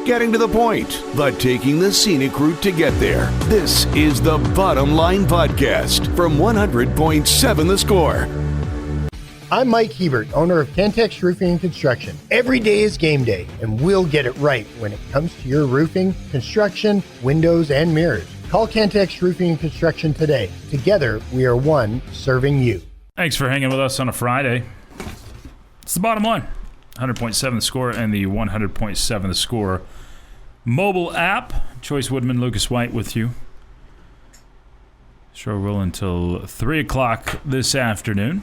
getting to the point, but taking the scenic route to get there. This is the Bottom Line Podcast from 100.7 The Score. I'm Mike Hebert, owner of Cantex Roofing and Construction. Every day is game day, and we'll get it right when it comes to your roofing, construction, windows, and mirrors. Call Cantex Roofing and Construction today. Together, we are one serving you. Thanks for hanging with us on a Friday. It's the Bottom Line. 100.7 The Score and the 100.7 The Score mobile app. Chois Woodman, Lucas White with you. Show will until 3 o'clock this afternoon.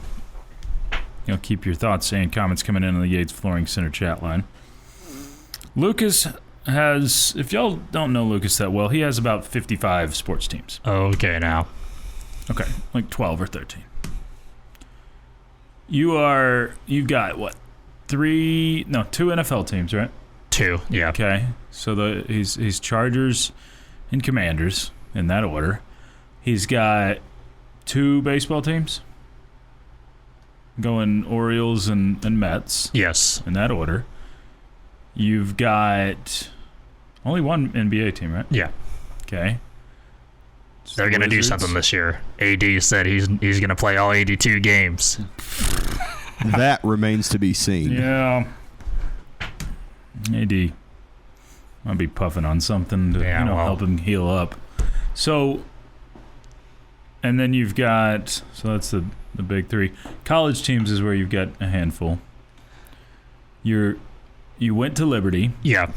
You'll keep your thoughts and comments coming in on the Yates Flooring Center chat line. Lucas has, if y'all don't know Lucas that well, he has about 55 sports teams. Okay, now. Okay, like 12 or 13. You've got what? Two NFL teams, right? 2, yeah. Okay, so he's Chargers and Commanders in that order. He's got 2 baseball teams. Going Orioles and Mets. Yes. In that order. You've got only 1 NBA team, right? Yeah. Okay. They're going to do something this year. AD said he's going to play all 82 games. That remains to be seen. Yeah. AD. I'll be puffing on something to help him heal up. So, and then you've got, so that's the big 3. College teams is where you've got a handful. You went to Liberty. Yeah.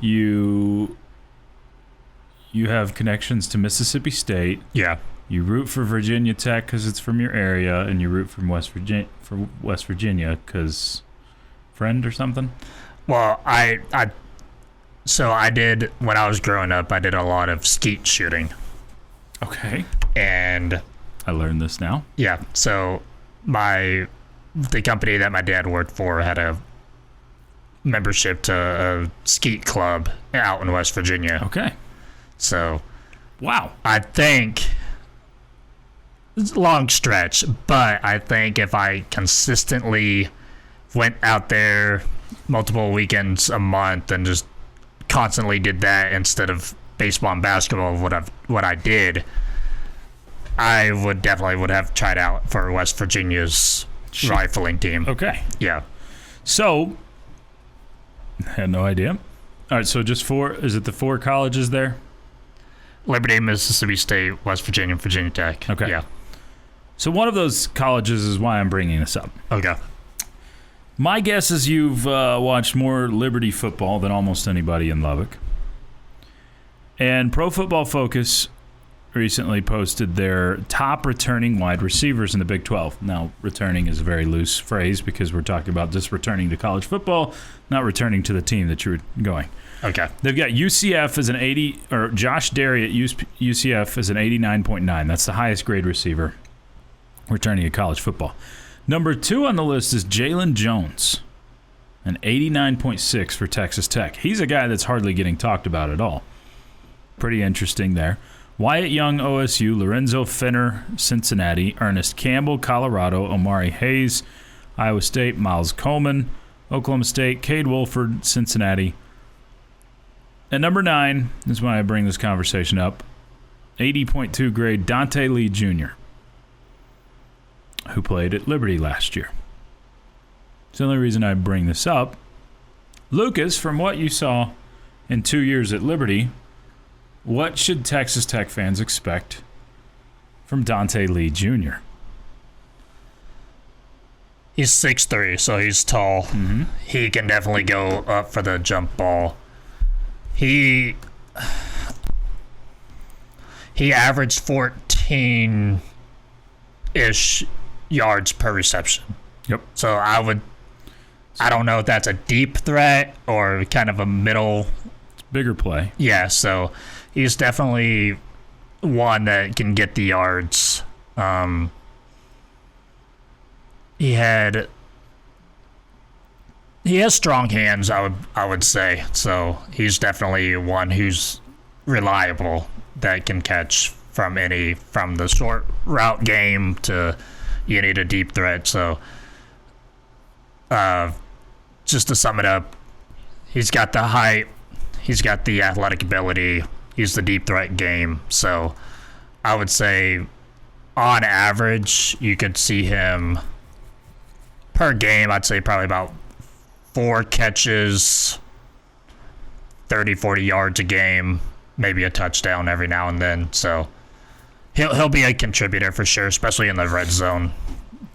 You have connections to Mississippi State. Yeah. You root for Virginia Tech because it's from your area, and you root for West Virginia because friend or something. Well, so I did, when I was growing up, I did a lot of skeet shooting. Okay. And I learned this now. Yeah. So the company that my dad worked for had a membership to a skeet club out in West Virginia. Okay. So, wow. I think it's a long stretch, but I think if I consistently went out there multiple weekends a month and just constantly did that instead of baseball and basketball, what I did, I would have tried out for West Virginia's rifling team. Okay. Yeah. So, I had no idea. All right, so just 4, is it the 4 colleges there? Liberty, Mississippi State, West Virginia, and Virginia Tech. Okay. Yeah. So one of those colleges is why I'm bringing this up. Okay. My guess is you've watched more Liberty football than almost anybody in Lubbock. And Pro Football Focus recently posted their top returning wide receivers in the Big 12. Now, returning is a very loose phrase because we're talking about just returning to college football, not returning to the team that you're going. Okay. They've got UCF as an 80, or Josh Darrion at UCF as an 89.9. That's the highest grade receiver returning to college football. Number 2 on the list is Jalen Jones, an 89.6 for Texas Tech. He's a guy that's hardly getting talked about at all. Pretty interesting there. Wyatt Young, OSU, Lorenzo Fenner, Cincinnati, Ernest Campbell, Colorado, Omari Hayes, Iowa State, Miles Coleman, Oklahoma State, Cade Wolford, Cincinnati. At number 9 is when I bring this conversation up, 80.2 grade Donte Lee Jr., who played at Liberty last year. It's the only reason I bring this up. Lucas, from what you saw in 2 years at Liberty, what should Texas Tech fans expect from Donte Lee Jr.? He's 6'3", so he's tall. Mm-hmm. He can definitely go up for the jump ball. He averaged 14-ish yards per reception. Yep. So I don't know if that's a deep threat or kind of a middle. It's bigger play. Yeah, so he's definitely one that can get the yards. He has strong hands, I would say. So he's definitely one who's reliable that can catch from the short route game to you need a deep threat. So just to sum it up, He's got the height. He's got the athletic ability. He's the deep threat game. So I would say on average, you could see him per game, I'd say probably about 4 catches, 30, 40 yards a game, maybe a touchdown every now and then. So he'll be a contributor for sure, especially in the red zone.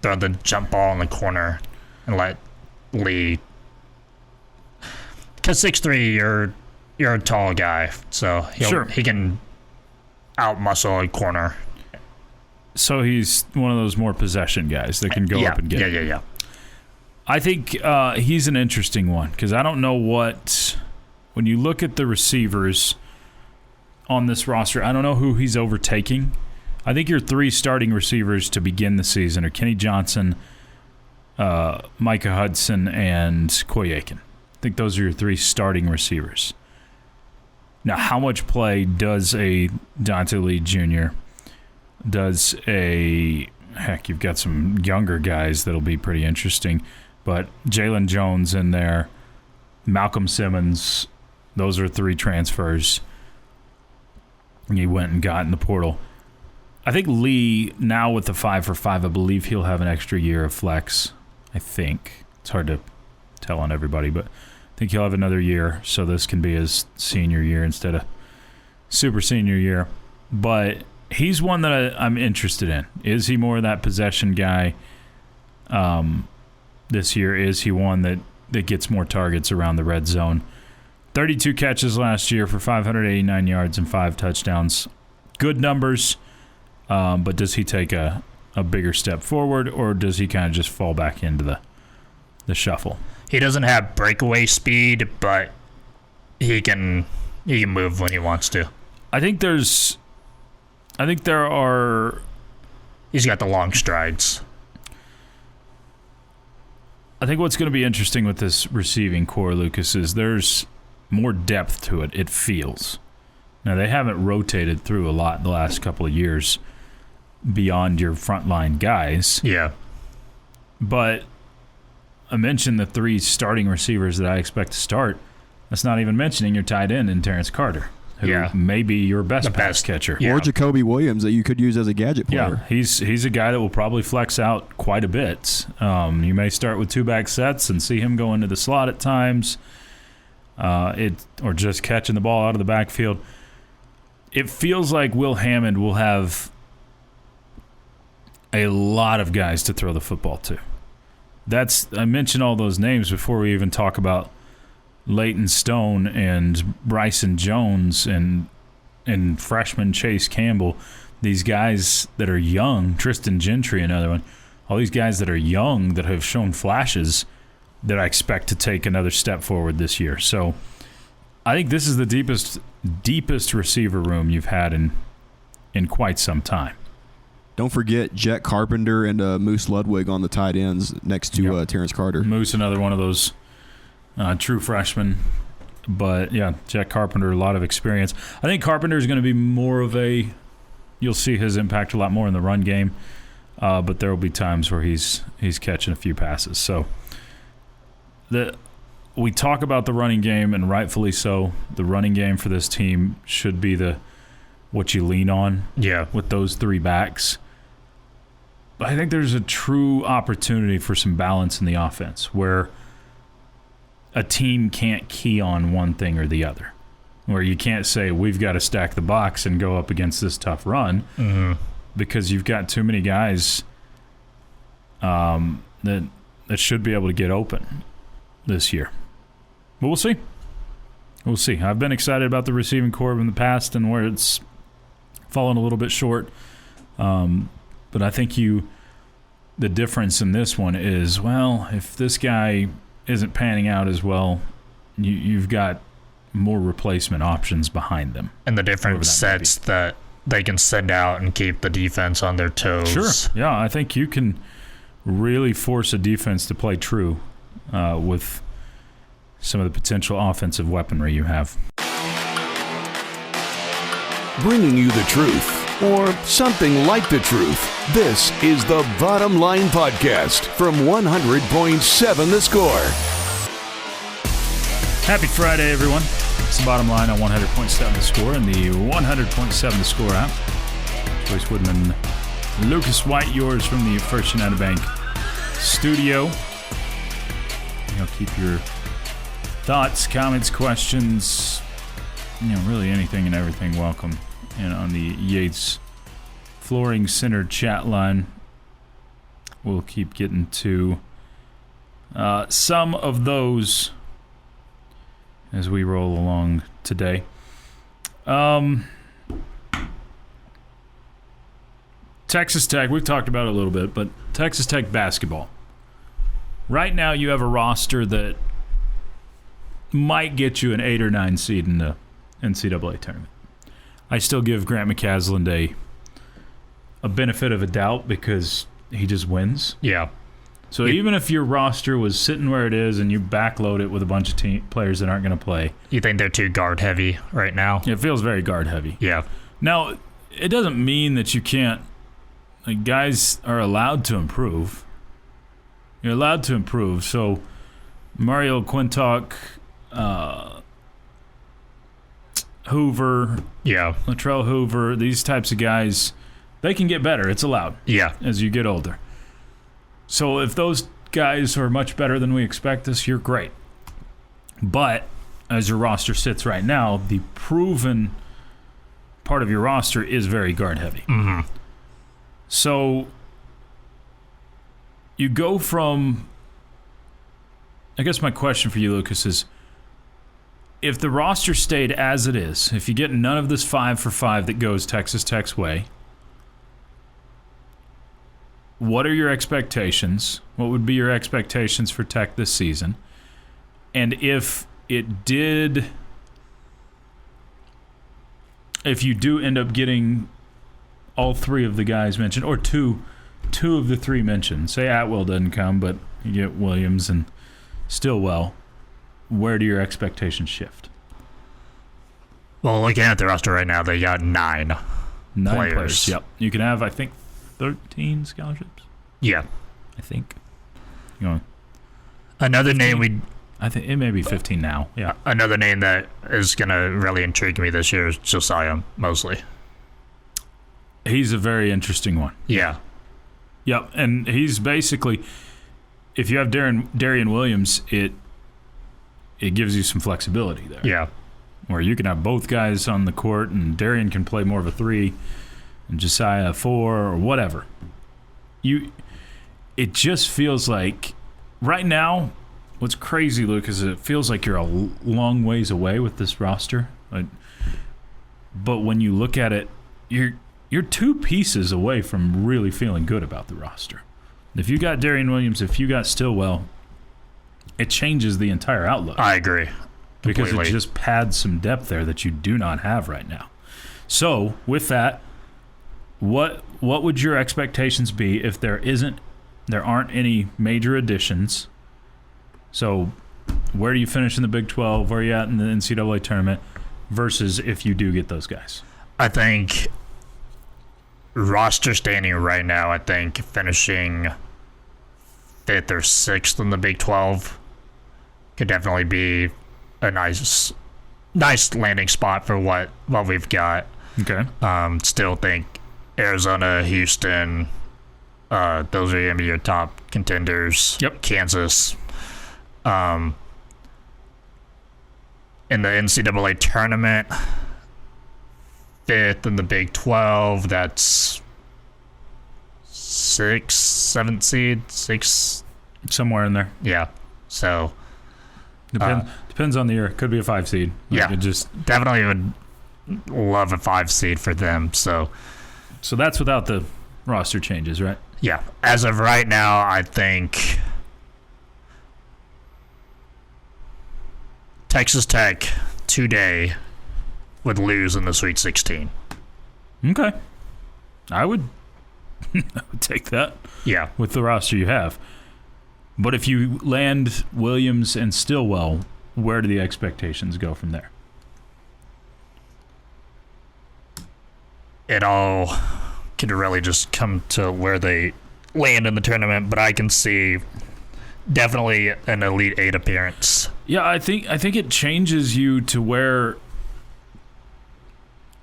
Throw the jump ball in the corner and let Lee. Because 6'3", you're a tall guy, so he can out-muscle a corner. So he's one of those more possession guys that can go up and get it. Yeah. I think he's an interesting one because I don't know what – when you look at the receivers on this roster, I don't know who he's overtaking. I think your 3 starting receivers to begin the season are Kenny Johnson, Micah Hudson, and Chois Woodman. I think those are your 3 starting receivers. Now, how much play does a Donte Lee Jr., you've got some younger guys that'll be pretty interesting, but Jalen Jones in there, Malcolm Simmons, those are 3 transfers he went and got in the portal. I think Lee, now with the 5-for-5, I believe he'll have an extra year of flex. I think. It's hard to tell on everybody, but I think he'll have another year, so this can be his senior year instead of super senior year. But he's one that I'm interested in. Is he more of that possession guy this year? Is he one that gets more targets around the red zone? 32 catches last year for 589 yards and 5 touchdowns. Good numbers, but does he take a bigger step forward, or does he kind of just fall back into the shuffle? He doesn't have breakaway speed, but he can move when he wants to. I think there are. He's got the long strides. I think what's going to be interesting with this receiving core, Lucas, is there's more depth to it. It feels. Now they haven't rotated through a lot the last couple of years beyond your frontline guys. Yeah, but I mentioned the 3 starting receivers that I expect to start. That's not even mentioning your tight end in Terrence Carter, who may be your best pass catcher. Or Jacoby Williams that you could use as a gadget player. Yeah, he's a guy that will probably flex out quite a bit. You may start with 2-back sets and see him go into the slot at times, or just catching the ball out of the backfield. It feels like Will Hammond will have a lot of guys to throw the football to. I mentioned all those names before we even talk about Leighton Stone and Bryson Jones and freshman Chase Campbell. These guys that are young, Tristan Gentry, another one. All these guys that are young that have shown flashes that I expect to take another step forward this year. So I think this is the deepest receiver room you've had in quite some time. Don't forget Jet Carpenter and Moose Ludwig on the tight ends next to Terrence Carter. Moose, another one of those true freshmen. But, yeah, Jet Carpenter, a lot of experience. I think Carpenter is going to be more of you'll see his impact a lot more in the run game. But there will be times where he's catching a few passes. So we talk about the running game, and rightfully so. The running game for this team should be what you lean on with those 3 backs. But I think there's a true opportunity for some balance in the offense where a team can't key on one thing or the other, where you can't say we've got to stack the box and go up against this tough run because you've got too many guys that should be able to get open this year. But we'll see. We'll see. I've been excited about the receiving core in the past and where it's fallen a little bit short. But I think the difference in this one is, well, if this guy isn't panning out as well, you've got more replacement options behind them. And the different sets that they can send out and keep the defense on their toes. Sure. Yeah, I think you can really force a defense to play true with some of the potential offensive weaponry you have. Bringing you the truth, or something like the truth. This is the Bottom Line Podcast from 100.7 The Score. Happy Friday, everyone. It's the bottom line on 100.7 The Score and the 100.7 The Score app. Chois Woodman, Lucas White, yours from the First United Bank studio. Keep your thoughts, comments, questions, really anything and everything welcome on the Yates Flooring Center chat line. We'll keep getting to some of those as we roll along today. Texas Tech, we've talked about it a little bit, but Texas Tech basketball. Right now you have a roster that might get you an 8 or 9 seed in the NCAA tournament. I still give Grant McCasland a benefit of a doubt because he just wins. Yeah. So even if your roster was sitting where it is and you backload it with a bunch of players that aren't going to play. You think they're too guard heavy right now? It feels very guard heavy. Yeah. Now, it doesn't mean that you can't. Guys are allowed to improve. You're allowed to improve. So Mario Quintok, Hoover, Latrell Hoover, these types of guys, they can get better. It's allowed. Yeah. As you get older. So if those guys are much better than we expect this year, great. But as your roster sits right now, the proven part of your roster is very guard heavy. Mm-hmm. So you go from, I guess my question for you, Lucas, is if the roster stayed as it is, if you get none of this 5 for 5 that goes Texas Tech's way, what are your expectations? What would be your expectations for Tech this season? And if you do end up getting all 3 of the guys mentioned, or two of the 3 mentioned, say Atwell doesn't come, but you get Williams and Stillwell, where do your expectations shift? Well, looking at the roster right now, they got 9 players. Yep. You can have, I think, 13 scholarships. Yeah. I think. Another 15? Name I think it may be 15 now. Yeah. Another name that is going to really intrigue me this year is Josiah Mosley. He's a very interesting one. Yeah. Yep, and he's basically, if you have Darrion Williams, it gives you some flexibility there. Yeah. Where you can have both guys on the court, and Darrion can play more of a 3, and Josiah a 4, or whatever. It just feels like, right now, what's crazy, Luke, is it feels like you're a long ways away with this roster. But when you look at it, you're 2 pieces away from really feeling good about the roster. If you got Darrion Williams, if you got Stillwell, it changes the entire outlook. I agree. Because Completely. it just pads some depth there that you do not have right now. So, with that, what would your expectations be if there aren't any major additions? So, where do you finish in the Big 12? Where are you at in the NCAA tournament? Versus if you do get those guys. I think roster standing right now, I think finishing 5th or 6th in the Big 12 could definitely be a nice landing spot for what we've got. Okay. Still think Arizona, Houston, those are going to be your top contenders. Yep. Kansas. In the NCAA tournament, 5th in the Big 12, that's 6th, 7th seed, 6th. Somewhere in there. Yeah. So depends on the year. Could be a 5 seed. Yeah. It just definitely would love a 5 seed for them. So that's without the roster changes, right? Yeah. As of right now, I think Texas Tech today would lose in the Sweet 16. Okay. I would take that. Yeah. With the roster you have. But if you land Williams and Stillwell, where do the expectations go from there? It all could really just come to where they land in the tournament, but I can see definitely an Elite Eight appearance. Yeah, I think it changes you to where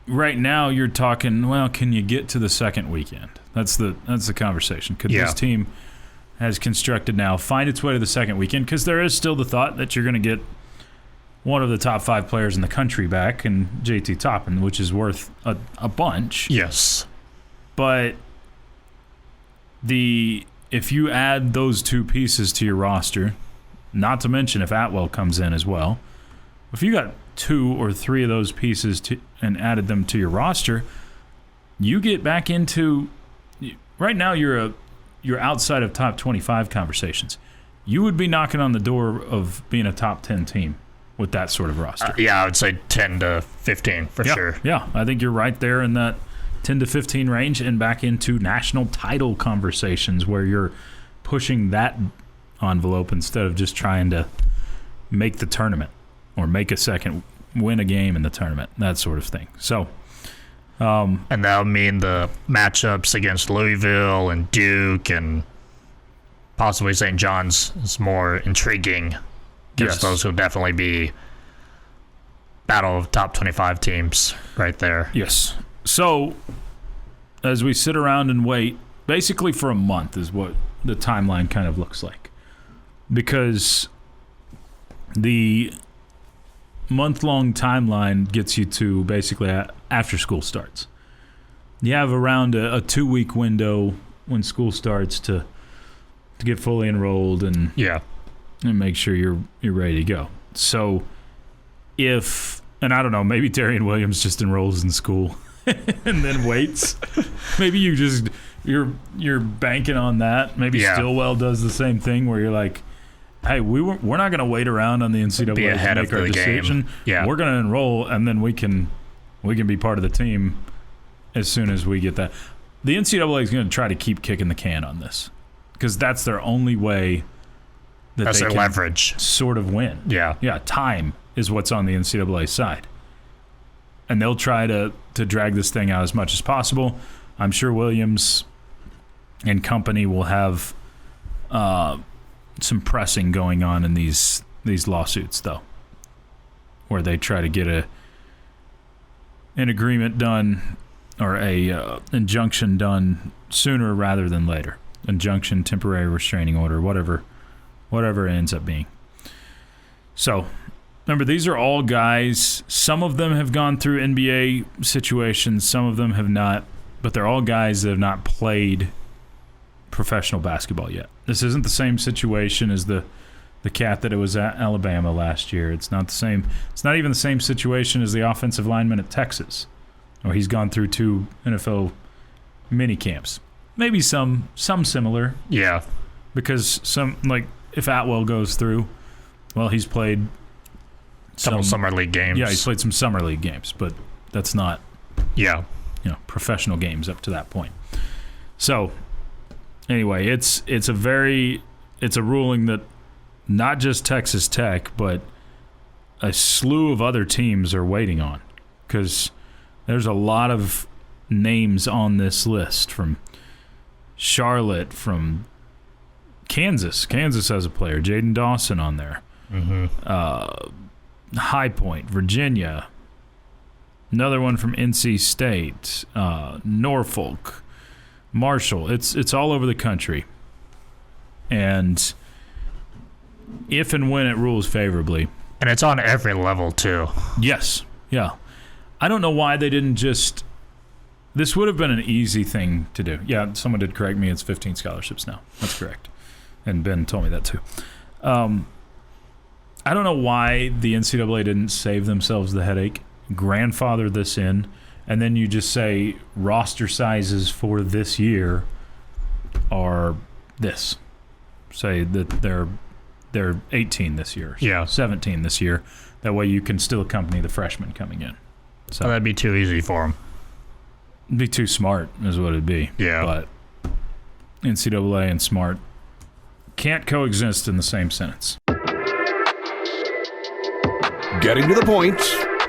right now you're talking, well, can you get to the second weekend? That's the conversation. Could this team has constructed now find its way to the second weekend? Because there is still the thought that you're going to get one of the top 5 players in the country back, and JT Toppin, which is worth a bunch. Yes. But if you add those 2 pieces to your roster, not to mention if Atwell comes in as well, if you got 2 or 3 of those pieces and added them to your roster, you get back into right now you're outside of top 25 conversations. You would be knocking on the door of being a top 10 team with that sort of roster. I would say 10 to 15 for sure. Yeah, I think you're right there in that 10 to 15 range and back into national title conversations where you're pushing that envelope instead of just trying to make the tournament or win a game in the tournament, that sort of thing. So, and that would mean the matchups against Louisville and Duke and possibly St. John's is more intriguing. Because those will definitely be battle of top 25 teams right there. Yes. So, as we sit around and wait, basically for a month is what the timeline kind of looks like. Because the month-long timeline gets you to basically after school starts. You have around a 2-week window when school starts to get fully enrolled and make sure you're ready to go. So and I don't know, maybe Darrion Williams just enrolls in school and then waits. Maybe you're banking on that. Maybe Stillwell does the same thing where you're like, hey, we're not going to wait around on the NCAA be ahead to make of our the decision. Game. Yeah. We're going to enroll, and then we can be part of the team as soon as we get that. The NCAA is going to try to keep kicking the can on this because that's their only way that's they their can leverage. Sort of win. Yeah. Yeah, time is what's on the NCAA side. And they'll try to drag this thing out as much as possible. I'm sure Williams and company will have some pressing going on in these lawsuits, though, where they try to get an agreement done or a injunction done sooner rather than later. Injunction, temporary restraining order, whatever it ends up being. So, remember, these are all guys. Some of them have gone through NBA situations. Some of them have not. But they're all guys that have not played professional basketball yet. This isn't the same situation as the cat that it was at Alabama last year. It's not the same. It's not even the same situation as the offensive lineman at Texas, or he's gone through 2 NFL mini camps. Maybe some similar. Yeah. Because if Atwell goes through, well, he's played some summer league games. Yeah, he's played some summer league games, but that's not professional games up to that point. So anyway, it's a ruling that not just Texas Tech, but a slew of other teams are waiting on, because there's a lot of names on this list from Charlotte, from Kansas. Kansas has a player, Jaden Dawson, on there. High Point, Virginia. Another one from NC State, Norfolk, Marshall. It's all over the country. And if and when it rules favorably. And it's on every level, too. Yes. Yeah. I don't know why they didn't just... This would have been an easy thing to do. Yeah, someone did correct me. It's 15 scholarships now. That's correct. And Ben told me that, too. I don't know why the NCAA didn't save themselves the headache, grandfather this in, and then you just say roster sizes for this year are this. Say that they're 18 this year, 17 this year. That way you can still accompany the freshmen coming in. So that'd be too easy for them. It'd be too smart is what it'd be. Yeah. But NCAA and smart can't coexist in the same sentence. Getting to the point,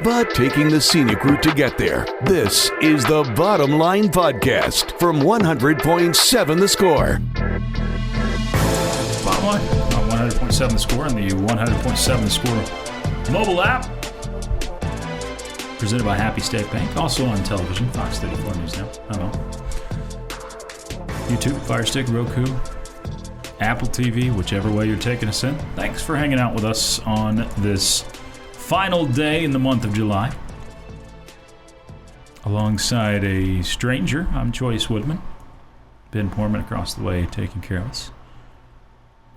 but taking the scenic route to get there. This is the Bottom Line Podcast from 100.7 The Score. Bottom line on 100.7 The Score and the 100.7 The Score mobile app. Presented by Happy State Bank. Also on television, Fox 34 News Now. YouTube, Fire Stick, Roku, Apple TV, whichever way you're taking us in. Thanks for hanging out with us on this final day in the month of July. Alongside a stranger, I'm Chois Woodman. Ben Portman across the way taking care of us.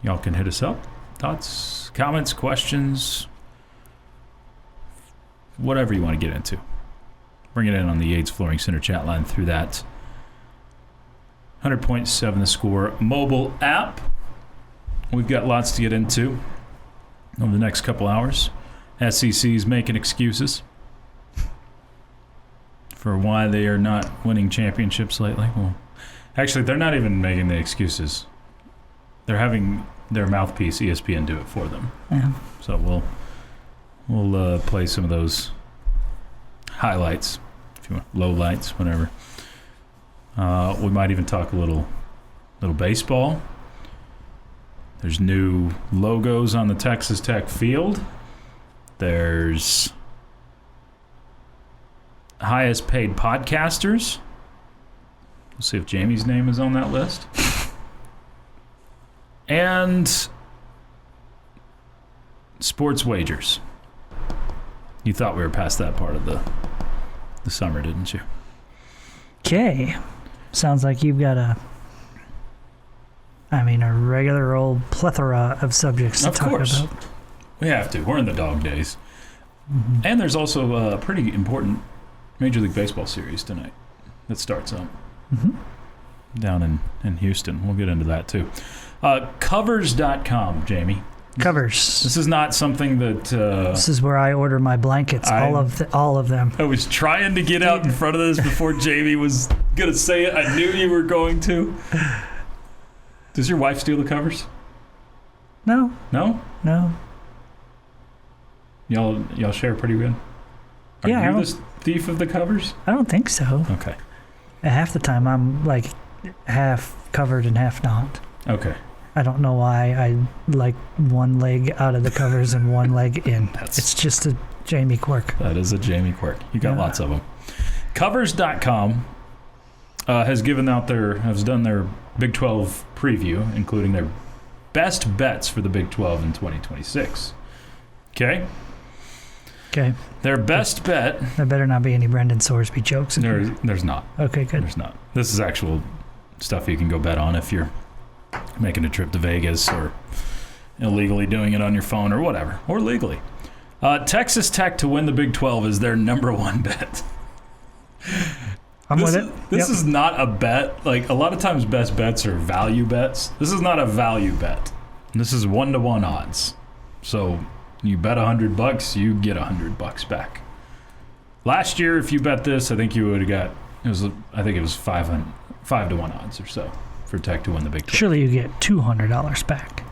Y'all can hit us up. Thoughts, comments, questions, whatever you want to get into. Bring it in on the Yates Flooring Center chat line through that 100.7 The Score mobile app. We've got lots to get into over the next couple hours. SEC's making excuses for why they are not winning championships lately. Well, actually, they're not even making the excuses. They're having their mouthpiece, ESPN, do it for them. Yeah. So we'll play some of those highlights, if you want, lowlights, whatever. We might even talk a little baseball. There's new logos on the Texas Tech field. There's highest paid podcasters. We'll see if Jamie's name is on that list. And sports wagers. You thought we were past that part of the summer, didn't you? Okay. Sounds like you've got a regular old plethora of subjects to talk about. We have to. We're in the dog days. Mm-hmm. And there's also a pretty important Major League Baseball series tonight that starts up down in Houston. We'll get into that too. Covers.com, Jamie. Covers. This is not something that... this is where I order my blankets, all of them. I was trying to get out in front of this before Jamie was going to say it. I knew you were going to. Does your wife steal the covers? No. No? No. Y'all share pretty good? Are you the thief of the covers? I don't think so. Okay. Half the time I'm like half covered and half not. Okay. I don't know why I like one leg out of the covers and one leg in. It's just a Jamie quirk. That is a Jamie quirk. You got lots of them. Covers.com has done their Big 12 preview, including their best bets for the Big 12 in 2026. Okay? Okay. Their best bet... There better not be any Brendan Sorsby jokes in here. There's not. Okay, good. There's not. This is actual stuff you can go bet on if you're making a trip to Vegas or illegally doing it on your phone or whatever, or legally. Texas Tech to win the Big 12 is their number one bet. I'm with it. This is not a bet. Like, a lot of times best bets are value bets. This is not a value bet. This is 1-to-1 odds. So you bet $100, you get $100 back. Last year, if you bet this, I think you would have got, it was 5-to-1 odds or so for Tech to win the Big 12. Surely you get $200 back.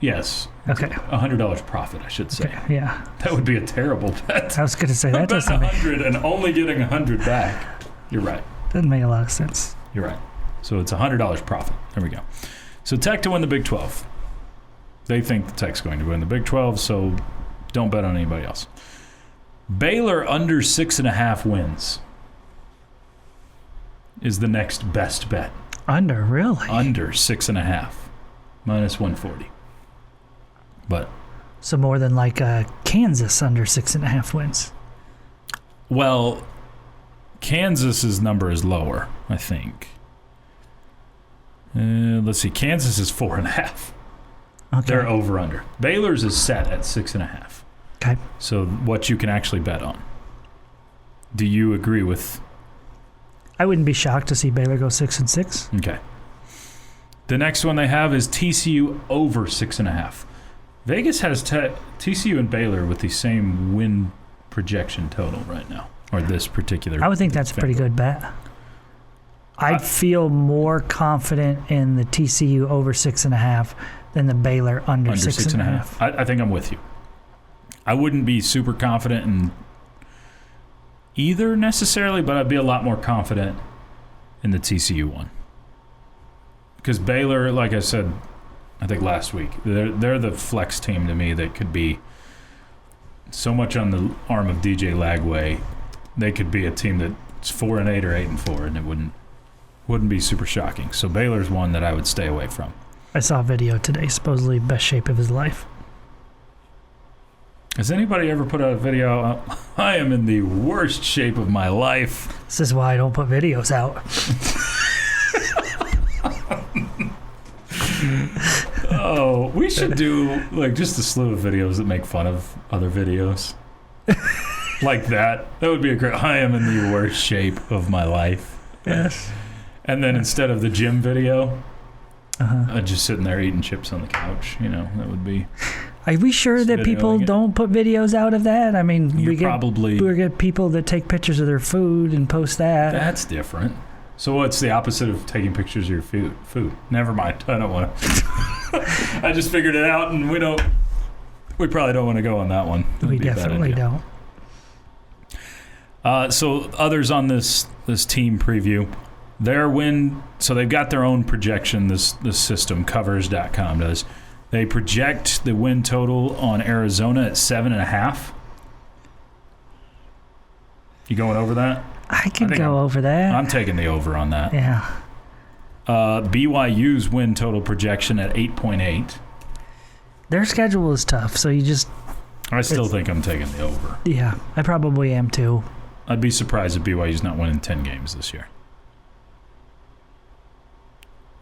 Yes. Okay. $100 profit, I should say. Okay, yeah. That would be a terrible bet. I was going to say that doesn't make... $100 and only getting $100 back. You're right. Doesn't make a lot of sense. You're right. So it's $100 profit. There we go. So Tech to win the Big 12. They think the Tech's going to win the Big 12, so don't bet on anybody else. Baylor under 6.5 wins is the next best bet. Under, really? Under 6.5. Minus 140. But so more than like Kansas under 6.5 wins. Well, Kansas's number is lower, I think. Let's see. Kansas is 4.5. Okay. They're over under. Baylor's is set at 6.5. Okay. So what you can actually bet on. Do you agree with? I wouldn't be shocked to see Baylor go 6-6. Okay. The next one they have is TCU over 6.5. Vegas has TCU and Baylor with the same win projection total right now, or this particular. I would think that's a pretty good bet. I'd feel more confident in the TCU over 6.5 than the Baylor under 6.5. I think I'm with you. I wouldn't be super confident in either necessarily, but I'd be a lot more confident in the TCU one. Because Baylor, like I said, I think last week. They're the flex team to me that could be so much on the arm of DJ Lagway. They could be a team that's 4-8 or 8-4, and it wouldn't be super shocking. So Baylor's one that I would stay away from. I saw a video today, supposedly best shape of his life. Has anybody ever put out a video? I am in the worst shape of my life. This is why I don't put videos out. Oh, we should do like just a slew of videos that make fun of other videos. Like that. That would be a great. I am in the worst shape of my life. Yes. And then instead of the gym video, just sitting there eating chips on the couch. That would be. Are we sure that people don't put videos out of that? I mean, we get people that take pictures of their food and post that. That's different. So what's the opposite of taking pictures of your food? Never mind. I don't want to. I just figured it out, and we probably don't want to go on that one. We definitely don't. So others on this team preview, their win. So they've got their own projection. This system, Covers.com does. They project the win total on Arizona at 7.5. You going over that? I can go over that. I'm taking the over on that. Yeah. BYU's win total projection at 8.8. Their schedule is tough, so I still think I'm taking the over. Yeah, I probably am too. I'd be surprised if BYU's not winning 10 games this year.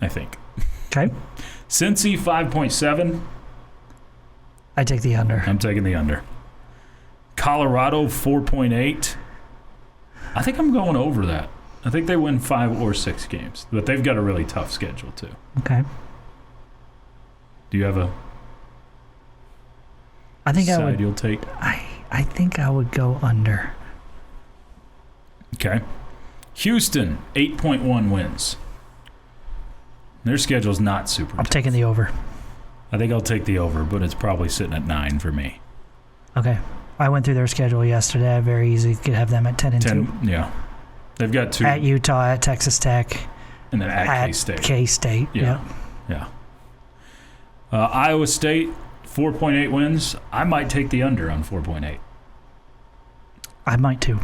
I think. Okay. Cincy 5.7. I take the under. I'm taking the under. Colorado 4.8. I think I'm going over that. I think they win 5 or 6 games, but they've got a really tough schedule too. Okay. Do you have a side you'll take? I think I would go under. Okay. Houston 8.1 wins. Their schedule's not super I'm tough. taking the over. I think I'll take the over, but it's probably sitting at 9 for me. Okay. I went through their schedule yesterday. I very easily could have them at 10-2. Yeah. They've got 2. At Utah, at Texas Tech. And then at K-State. K-State, yeah. Iowa State, 4.8 wins. I might take the under on 4.8. I might too.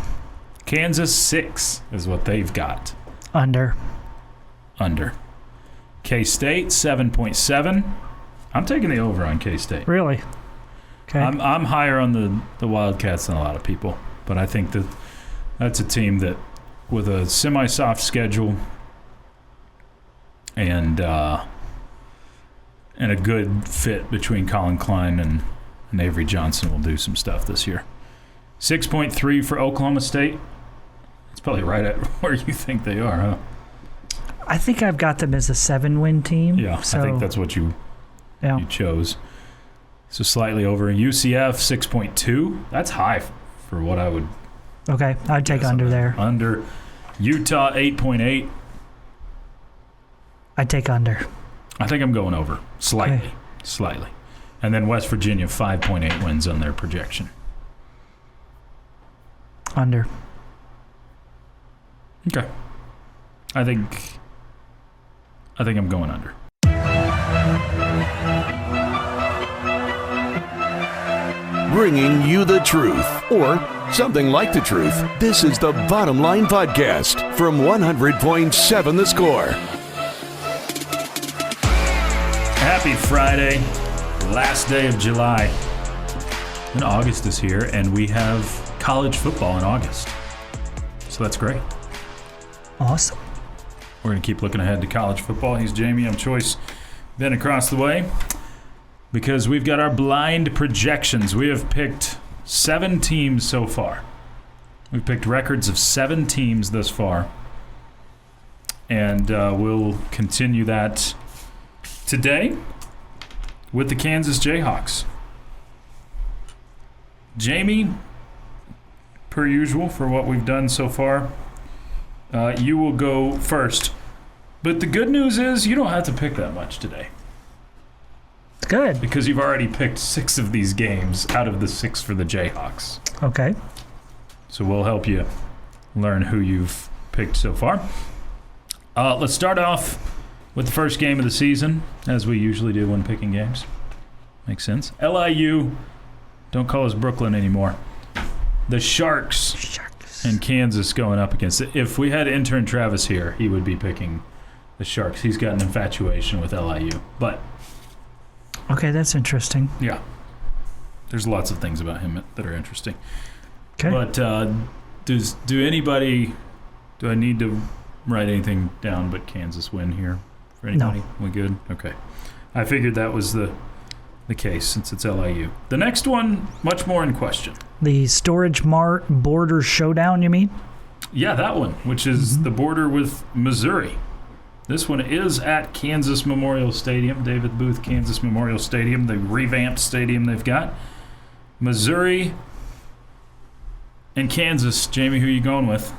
Kansas, 6 is what they've got. Under. K-State, 7.7. I'm taking the over on K-State. Really? Okay. I'm higher on the Wildcats than a lot of people, but I think that's a team that, with a semi-soft schedule and a good fit between Colin Klein and Avery Johnson, will do some stuff this year. 6.3 for Oklahoma State. It's probably right at where you think they are, huh? I think I've got them as a 7-win team. Yeah, so, I think that's what you chose. So slightly over. UCF, 6.2. That's high for what I would... Okay, I'd take under there. Under. Utah, 8.8. I'd take under. I think I'm going over. Slightly. And then West Virginia, 5.8 wins on their projection. Under. Okay. I think I'm going under. Bringing you the truth, or something like the truth. This is the Bottom Line Podcast from 100.7 The Score. Happy Friday, last day of July. And August is here, and we have college football in August. So that's great. Awesome. We're going to keep looking ahead to college football. He's Jamie. I'm Chois. Ben across the way. Because we've got our blind projections. We have picked 7 teams so far. We've picked records of 7 teams thus far. And we'll continue that today with the Kansas Jayhawks. Jamie, per usual for what we've done so far, you will go first. But the good news is you don't have to pick that much today. Good. Because you've already picked 6 of these games out of the 6 for the Jayhawks. Okay. So we'll help you learn who you've picked so far. Let's start off with the first game of the season, as we usually do when picking games. Makes sense. LIU, don't call us Brooklyn anymore. The Sharks and Kansas going up against it. If we had intern Travis here, he would be picking the Sharks. He's got an infatuation with LIU. But Okay, that's interesting. yeah, there's lots of things about him that are interesting. Okay. But do I need to write anything down but Kansas win here for anybody? No. We good? Okay. I figured that was the case since it's LIU. The next one, much more in question. The Storage Mart border showdown, you mean? Yeah, that one, which is the border with Missouri. This one is at Kansas Memorial Stadium, David Booth Kansas Memorial Stadium, the revamped stadium they've got. Missouri and Kansas. Jamie, who are you going with?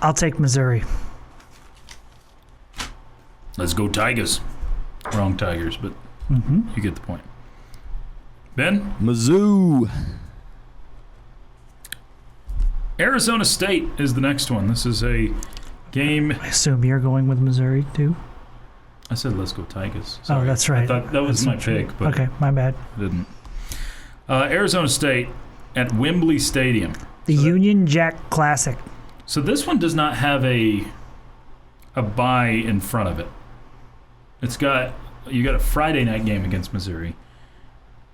I'll take Missouri. Let's go Tigers. Wrong Tigers, but you get the point. Ben? Mizzou. Arizona State is the next one. This is a game. I assume you're going with Missouri, too? I said let's go Tigers. Oh, Sorry. that's right. I thought that was my pick, but Okay, my bad. I didn't. Arizona State at Wembley Stadium. The Union Jack Classic. So this one does not have a bye in front of it. You got a Friday night game against Missouri.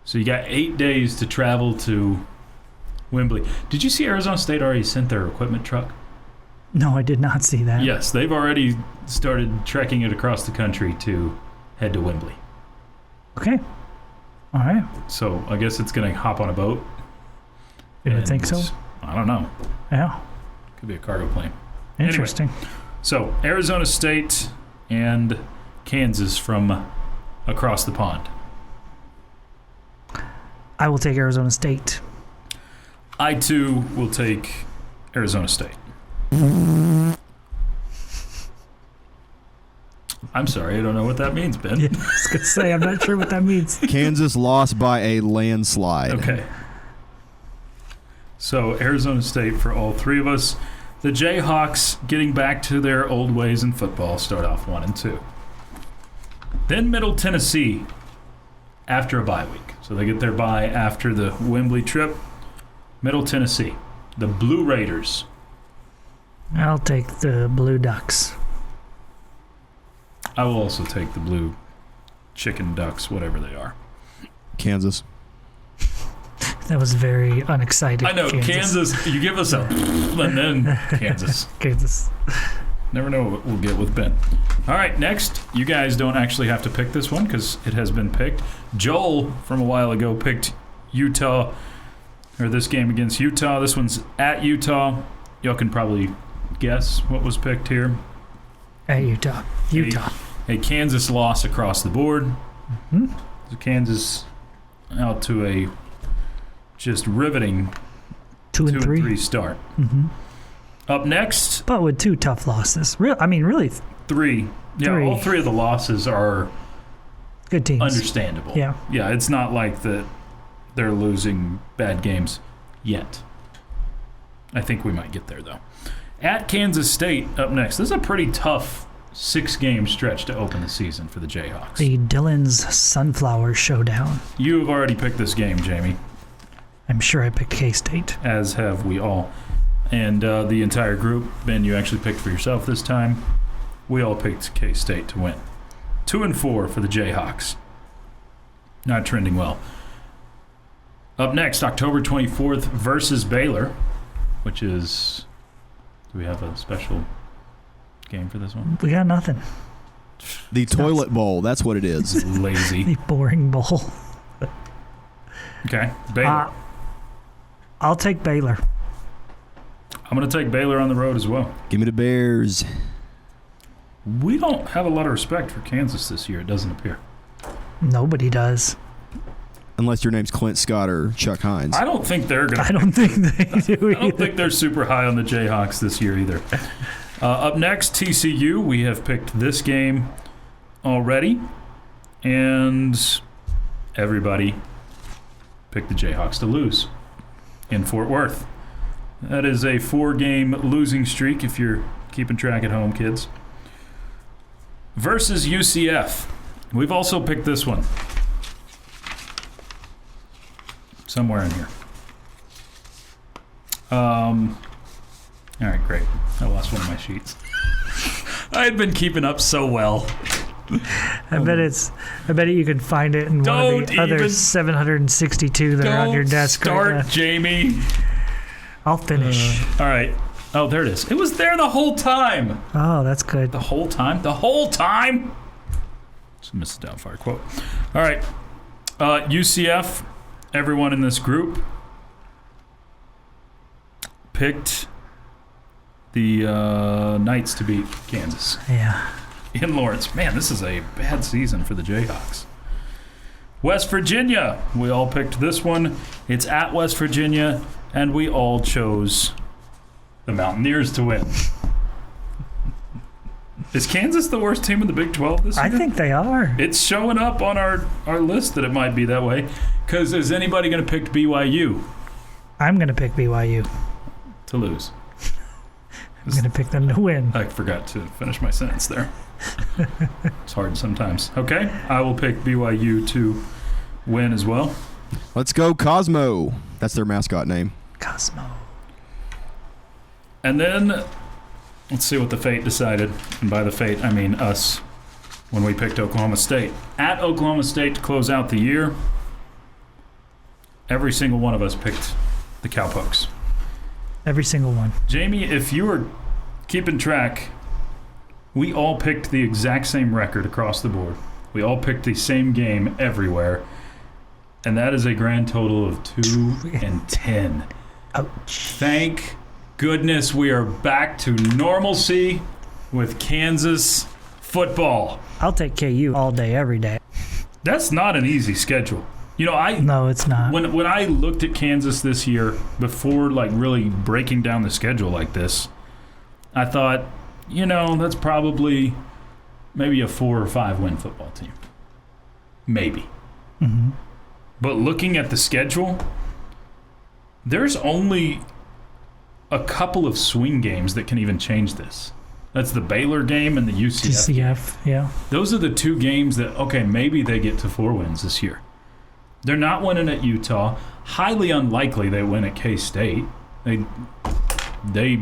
So you got 8 days to travel to Wembley. Did you see Arizona State already sent their equipment truck? No, I did not see that. Yes, they've already started trekking it across the country to head to Wembley. Okay. All right. So I guess it's going to hop on a boat. You would think so? I don't know. Yeah. Could be a cargo plane. Interesting. Anyway, so Arizona State and Kansas from across the pond. I will take Arizona State. I, too, will take Arizona State. I'm sorry, I don't know what that means, Ben. Yeah, I was going to say, I'm not sure what that means. Kansas lost by a landslide. Okay. So Arizona State for all three of us. The Jayhawks getting back to their old ways in football, start off 1-2. Then Middle Tennessee after a bye week. So they get their bye after the Wembley trip. Middle Tennessee, the Blue Raiders. I'll take the Blue Ducks. I will also take the Blue Chicken Ducks, whatever they are. Kansas. That was very unexciting. I know, Kansas you give us a and then Kansas. Kansas. Never know what we'll get with Ben. All right, next. You guys don't actually have to pick this one because it has been picked. Joel, from a while ago, picked Utah, or this game against Utah. This one's at Utah. Y'all can probably guess what was picked here. At Utah. A Kansas loss across the board. Mm-hmm. So Kansas out to a just riveting 2-3 start. Mm-hmm. Up next, but with two tough losses. Really. Three. Yeah, all three of the losses are good teams. Understandable. Yeah. Yeah, it's not like that they're losing bad games yet. I think we might get there, though. At Kansas State up next. This is a pretty tough 6-game stretch to open the season for the Jayhawks. The Dillon's Sunflower Showdown. You have already picked this game, Jamie. I'm sure I picked K-State. As have we all. And the entire group. Ben, you actually picked for yourself this time. We all picked K-State to win. 2-4 for the Jayhawks. Not trending well. Up next, October 24th versus Baylor, which is... Do we have a special game for this one? We got nothing. The toilet bowl. That's what it is. Lazy. The boring bowl. Okay, Baylor. I'll take Baylor. I'm going to take Baylor on the road as well. Give me the Bears. We don't have a lot of respect for Kansas this year, it doesn't appear. Nobody does. Unless your name's Clint Scott or Chuck Hines. I don't think they're going to. I don't think they do either. I don't think they're super high on the Jayhawks this year either. Up next, TCU. We have picked this game already. And everybody picked the Jayhawks to lose in Fort Worth. That is a 4-game losing streak if you're keeping track at home, kids. versus UCF. We've also picked this one. Somewhere in here. All right, great. I lost one of my sheets. I had been keeping up so well. I bet you can find it in one of the other 762 that are on your desk right now. Start, Jamie. I'll finish. All right. Oh, there it is. It was there the whole time. Oh, that's good. The whole time? The whole time? Just missed the Doubtfire quote. All right. UCF, everyone in this group picked the Knights to beat Kansas. Yeah. In Lawrence. Man, this is a bad season for the Jayhawks. West Virginia. We all picked this one. It's at West Virginia, and we all chose the Mountaineers to win. Is Kansas the worst team in the Big 12 this year? I think they are. It's showing up on our list that it might be that way. Because is anybody going to pick BYU? I'm going to pick BYU. To lose. I'm going to pick them to win. I forgot to finish my sentence there. It's hard sometimes. Okay, I will pick BYU to win as well. Let's go Cosmo. That's their mascot name. Cosmo. And then, let's see what the fate decided. And by the fate, I mean us, when we picked Oklahoma State. At Oklahoma State to close out the year, every single one of us picked the Cowpokes. Every single one. Jamie, if you were keeping track, we all picked the exact same record across the board. We all picked the same game everywhere. And that is a grand total of 2-10. Ouch. Thank goodness we are back to normalcy with Kansas football. I'll take KU all day, every day. That's not an easy schedule. You know, No, it's not. When I looked at Kansas this year, before like really breaking down the schedule like this, I thought, you know, that's probably maybe a 4 or 5 win football team. Maybe. Mm-hmm. But looking at the schedule, there's only a couple of swing games that can even change this. That's the Baylor game and the UCF game. Yeah. Those are the 2 games that, okay, maybe they get to 4 wins this year. They're not winning at Utah. Highly unlikely they win at K-State. They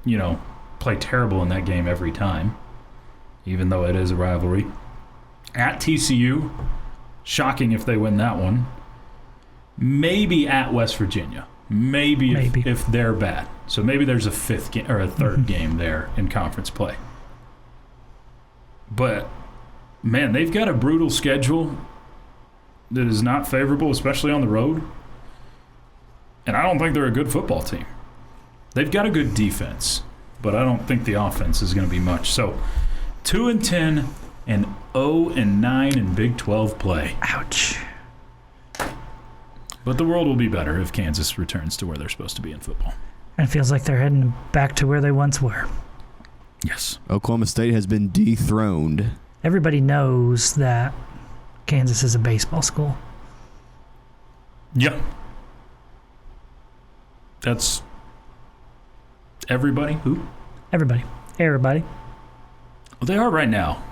you know, play terrible in that game every time, even though it is a rivalry. At TCU, shocking if they win that one. Maybe at West Virginia. Maybe. If they're bad. So maybe there's a 5th game or a 3rd game there in conference play. But man, they've got a brutal schedule that is not favorable, especially on the road. And I don't think they're a good football team. They've got a good defense, but I don't think the offense is going to be much. So 2-10 and 0-9 in Big 12 play. Ouch. But the world will be better if Kansas returns to where they're supposed to be in football. And it feels like they're heading back to where they once were. Yes. Oklahoma State has been dethroned. Everybody knows that Kansas is a baseball school. Yeah. That's everybody? Who? Everybody. Everybody. Well, they are right now.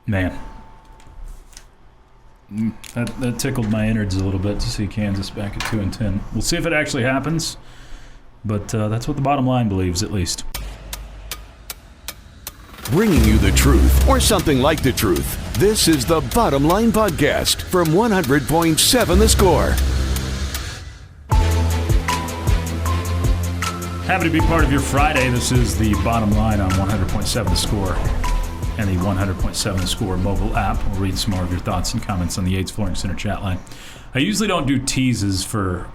Man. That tickled my innards a little bit to see Kansas back at 2-10. We'll see if it actually happens, but that's what the bottom line believes, at least. Bringing you the truth, or something like the truth. This is the Bottom Line Podcast from 100.7 The Score. Happy to be part of your Friday. This is the Bottom Line on 100.7 The Score and the 100.7 The Score mobile app. We'll read some more of your thoughts and comments on the Yates Flooring Center chat line. I usually don't do teases for,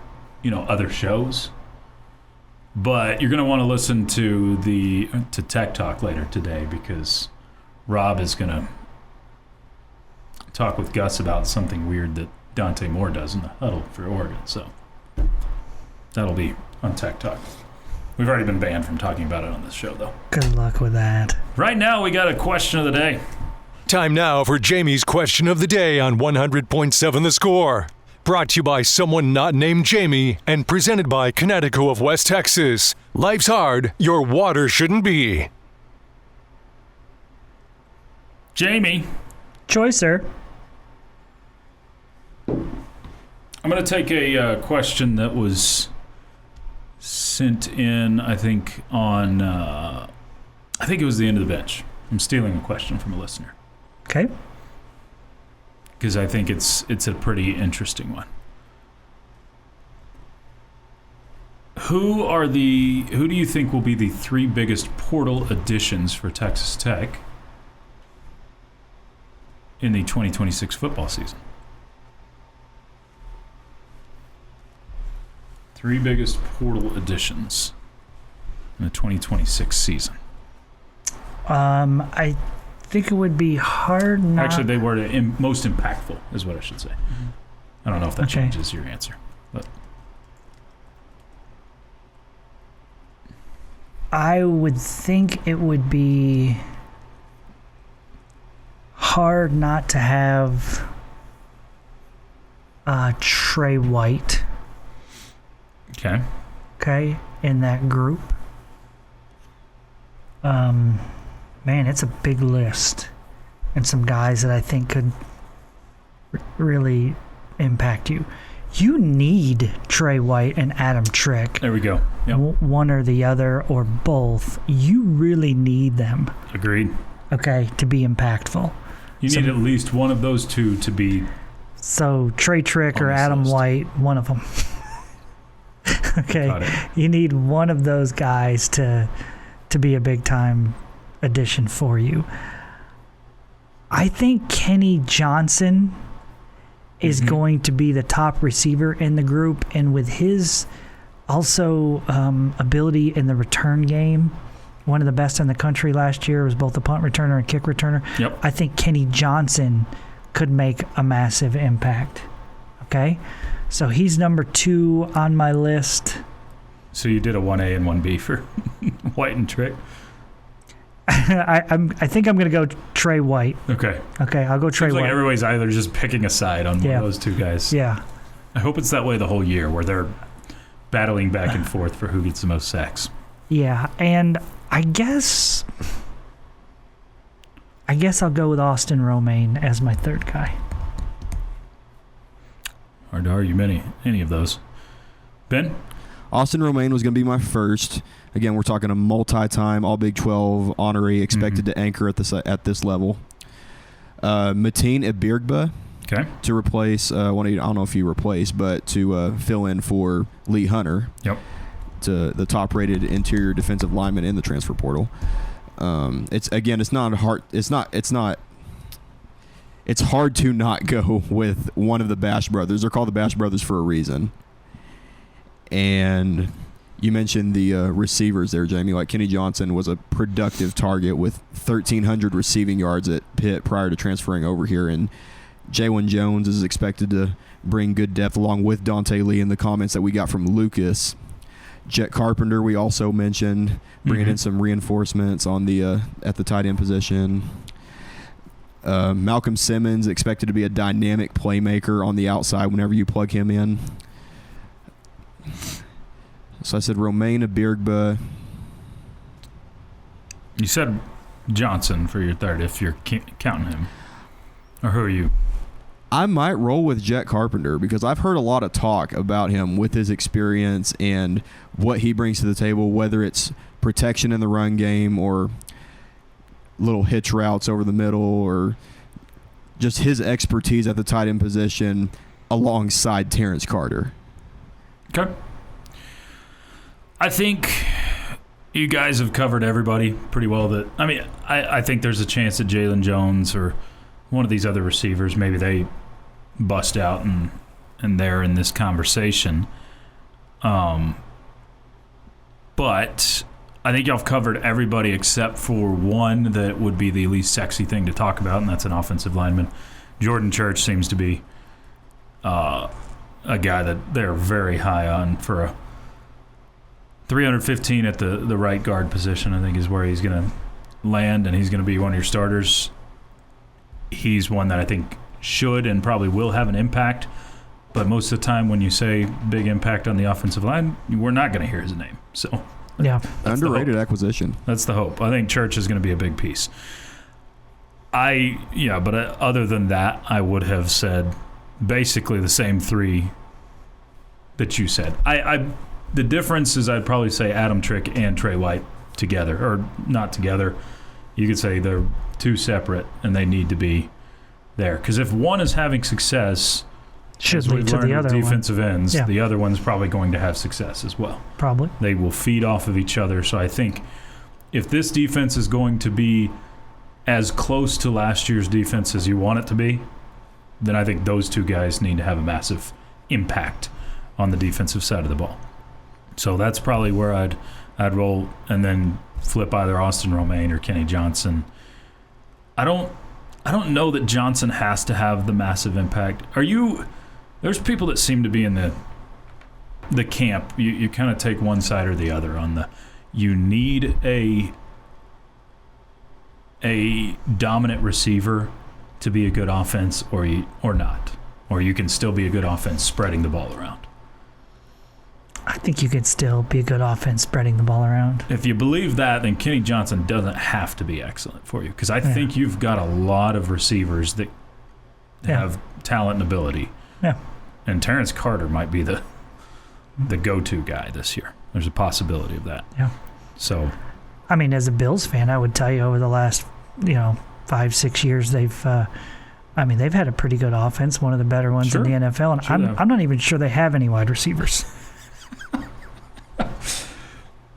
other shows, but you're going to want to listen to Tech Talk later today because Rob is going to talk with Gus about something weird that Dante Moore does in the huddle for Oregon. So that'll be on Tech Talk. We've already been banned from talking about it on this show, though. Good luck with that. Right now, we got a question of the day. Time now for Jamie's question of the day on 100.7 The Score. Brought to you by someone not named Jamie and presented by Connecticut of West Texas. Life's hard, your water shouldn't be. Jamie. Choice, sir. I'm going to take a question that was sent in, I think, on, I think it was the end of the bench. I'm stealing a question from a listener. Okay. Because I think it's a pretty interesting one. Who do you think will be the 3 biggest portal additions for Texas Tech in the 2026 football season? 3 biggest portal additions in the 2026 season. I think it would be hard not... Actually, they were most impactful, is what I should say. Mm-hmm. I don't know if that changes your answer. But I would think it would be hard not to have Trey White. Okay, in that group. Man, it's a big list. And some guys that I think could really impact you. You need Trey White and Adam Trick. There we go. Yep. One or the other or both. You really need them. Agreed. Okay, to be impactful. You need at least one of those two to be... So, Trey Trick or Adam White, one of them. Okay, you need one of those guys to be a big-time addition for you. I think Kenny Johnson is going to be the top receiver in the group, and with his also ability in the return game, one of the best in the country last year, was both a punt returner and kick returner. Yep. I think Kenny Johnson could make a massive impact. Okay? So he's number 2 on my list. So you did a 1A and 1B for White and Trick? I think I'm going to go Trey White. Okay, I'll go Trey Seems White. like everybody's either just picking a side on one of those two guys. Yeah. I hope it's that way the whole year, where they're battling back and forth for who gets the most sacks. Yeah, and I guess I'll go with Austin Romaine as my 3rd guy. Hard to argue any of those. Ben? Austin Romaine was going to be my first. Again, we're talking a multi-time All-Big 12 honoree expected to anchor at this level. Mateen Ibirgba to replace, I don't know if you replace, but to fill in for Lee Hunter. Yep. To the top-rated interior defensive lineman in the transfer portal. It's hard to not go with one of the Bash brothers. They're called the Bash brothers for a reason. And you mentioned the receivers there, Jamie. Like Kenny Johnson was a productive target with 1,300 receiving yards at Pitt prior to transferring over here. And Jaylon Jones is expected to bring good depth along with Donte Lee in the comments that we got from Lucas. Jet Carpenter, we also mentioned, bringing in some reinforcements on the at the tight end position. Malcolm Simmons expected to be a dynamic playmaker on the outside whenever you plug him in. So I said Romaine Ibirgba. You said Johnson for your 3rd if you're counting him. Or who are you? I might roll with Jet Carpenter because I've heard a lot of talk about him with his experience and what he brings to the table, whether it's protection in the run game or little hitch routes over the middle or just his expertise at the tight end position alongside Terrence Carter. Okay. I think you guys have covered everybody pretty well. I think there's a chance that Jaylon Jones or one of these other receivers, maybe they bust out and they're in this conversation. But I think y'all have covered everybody except for one that would be the least sexy thing to talk about, and that's an offensive lineman. Jordan Church seems to be a guy that they're very high on for a 315 at the right guard position, I think, is where he's going to land, and he's going to be one of your starters. He's one that I think should and probably will have an impact But most of the time when you say big impact on the offensive line, we're not going to hear his name. So Yeah. Underrated acquisition. that's the hope. I think Church is going to be a big piece. But other than that, I would have said basically the same three that you said. The difference is I'd probably say Adam Trick and Trey White together, or not together. You could say they're two separate, and they need to be there. Because if one is having success, Should as we've lead to learned the with other defensive ends, Yeah. the other one's probably going to have success as well. one. Probably. They will feed off of each other. So I think if this defense is going to be as close to last year's defense as you want it to be, then I think those two guys need to have a massive impact on the defensive side of the ball. So that's probably where I'd roll, and then flip either Austin Romaine or Kenny Johnson. I don't know that Johnson has to have the massive impact. There's people that seem to be in the camp. You kind of take one side or the other on the. You need a dominant receiver to be a good offense, or not, or you can still be a good offense spreading the ball around. I think you could still be a good offense spreading the ball around. If you believe that, then Kenny Johnson doesn't have to be excellent for you, because I think you've got a lot of receivers that have talent and ability. Yeah. And Terrence Carter might be the go-to guy this year. There's a possibility of that. Yeah. So, I mean, as a Bills fan, I would tell you over the last, 5-6 years, they've had a pretty good offense, one of the better ones in the NFL. And I'm not even sure they have any wide receivers.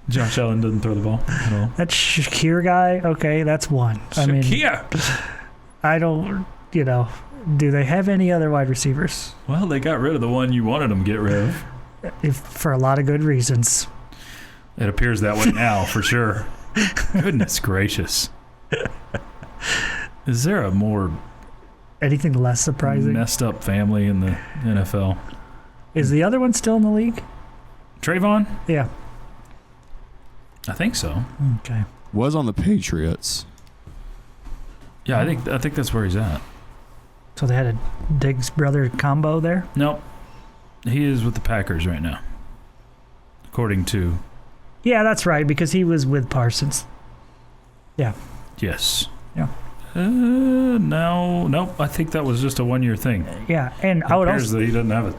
Josh Allen doesn't throw the ball at all. That Shakir guy, okay, that's one. Shakir. I don't, do they have any other wide receivers? Well, they got rid of the one you wanted them to get rid of. For a lot of good reasons. It appears that way now, for sure. Goodness gracious. Is there a more anything less surprising? Messed up family in the NFL? Is the other one still in the league? Trayvon? Yeah. I think so. Okay. Was on the Patriots. Yeah, I think that's where he's at. So they had a Diggs brother combo there? Nope. He is with the Packers right now, according to... Yeah, that's right, because he was with Parsons. Yeah. Yes. Yeah. Nope. I think that was just a one-year thing. Yeah, and I would also... that he doesn't have a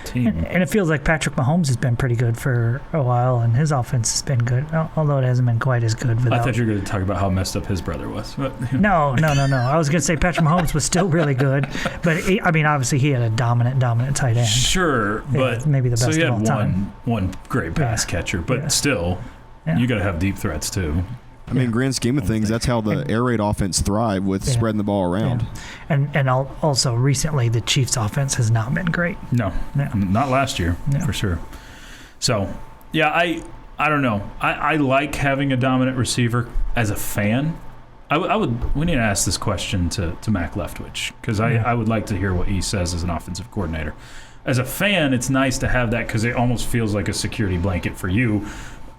team. And it feels like Patrick Mahomes has been pretty good for a while, and his offense has been good, although it hasn't been quite as good. I thought you were going to talk about how messed up his brother was. But, No. I was going to say Patrick Mahomes was still really good, but obviously he had a dominant tight end. Sure, but maybe the best so he of had all time. one great pass catcher, but still, you got to have deep threats too. I mean, grand scheme of things, that's how the air raid offense thrived with spreading the ball around. Yeah. And also recently the Chiefs' offense has not been great. No, not last year for sure. So, yeah, I don't know. I like having a dominant receiver as a fan. We need to ask this question to Mac Leftwich, because I would like to hear what he says as an offensive coordinator. As a fan, it's nice to have that because it almost feels like a security blanket for you.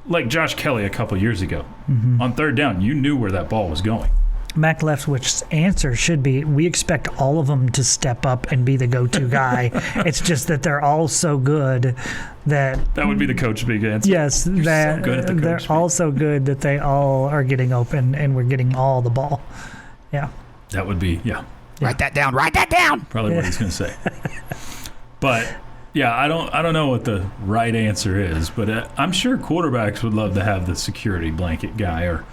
Like Josh Kelly a couple years ago. Mm-hmm. On third down, you knew where that ball was going. Mac Leftwich's answer should be, we expect all of them to step up and be the go-to guy. It's just that they're all so good that... That would be the coach big answer. Yes, that so good at the they're coach all so good that they all are getting open and we're getting all the ball. Yeah. That would be, Write that down. Probably what he's going to say. But... yeah, I don't know what the right answer is, but I'm sure quarterbacks would love to have the security blanket guy or,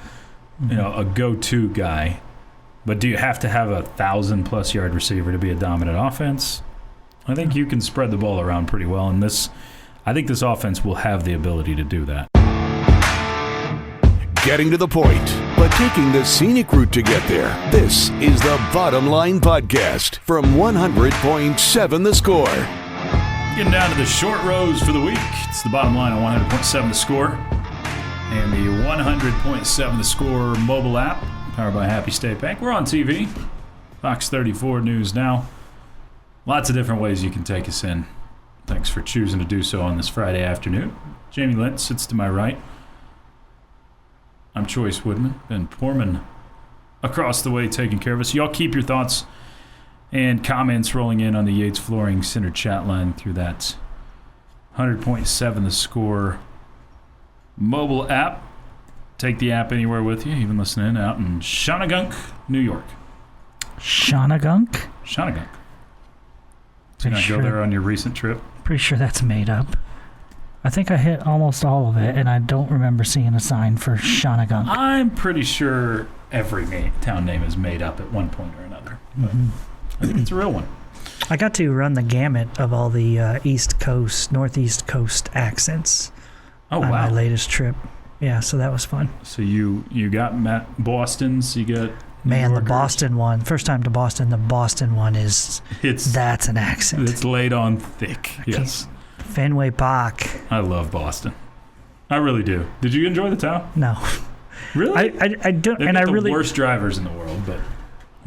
a go-to guy. But do you have to have a 1,000+ yard receiver to be a dominant offense? I think you can spread the ball around pretty well, and I think this offense will have the ability to do that. Getting to the point, but taking the scenic route to get there. This is the Bottom Line Podcast from 100.7 The Score. Getting down to the short rows for the week. It's the Bottom Line on 100.7 The Score. And the 100.7 The Score mobile app, powered by Happy State Bank. We're on TV. Fox 34 News Now. Lots of different ways you can take us in. Thanks for choosing to do so on this Friday afternoon. Jamie Lent sits to my right. I'm Chois Woodman. Ben Porman across the way taking care of us. Y'all keep your thoughts And comments rolling in on the Yates Flooring Center chat line through that 100.7 The Score mobile app. Take the app anywhere with you, even listening out in Shawangunk, New York. Shawangunk? Shawangunk. Did you not go there on your recent trip? Pretty sure that's made up. I think I hit almost all of it, and I don't remember seeing a sign for Shawangunk. I'm pretty sure every town name is made up at one point or another. I think it's a real one. I got to run the gamut of all the Northeast Coast accents on my latest trip. Yeah, so that was fun. So you got Boston's, you got Man, the Boston one. First time to Boston, the Boston one that's an accent. It's laid on thick. Yes. Fenway Park. I love Boston. I really do. Did you enjoy the town? No. Really? I don't. They've and got I the really worst drivers in the world, but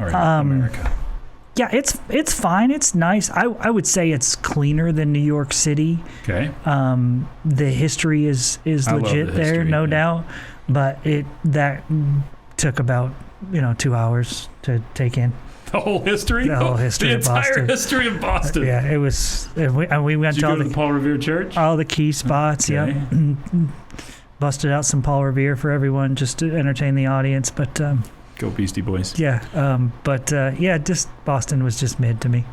America. Yeah, it's fine. It's nice. I would say it's cleaner than New York City. Okay. The history is legit there, no doubt. But that took about 2 hours to take in. The whole history? The whole history the of Boston. entire history of Boston. Yeah, it was. And we went to all the Paul Revere Church? All the key spots, okay. Yeah. Busted out some Paul Revere for everyone just to entertain the audience. But go Beastie Boys. Yeah. Just Boston was just mid to me.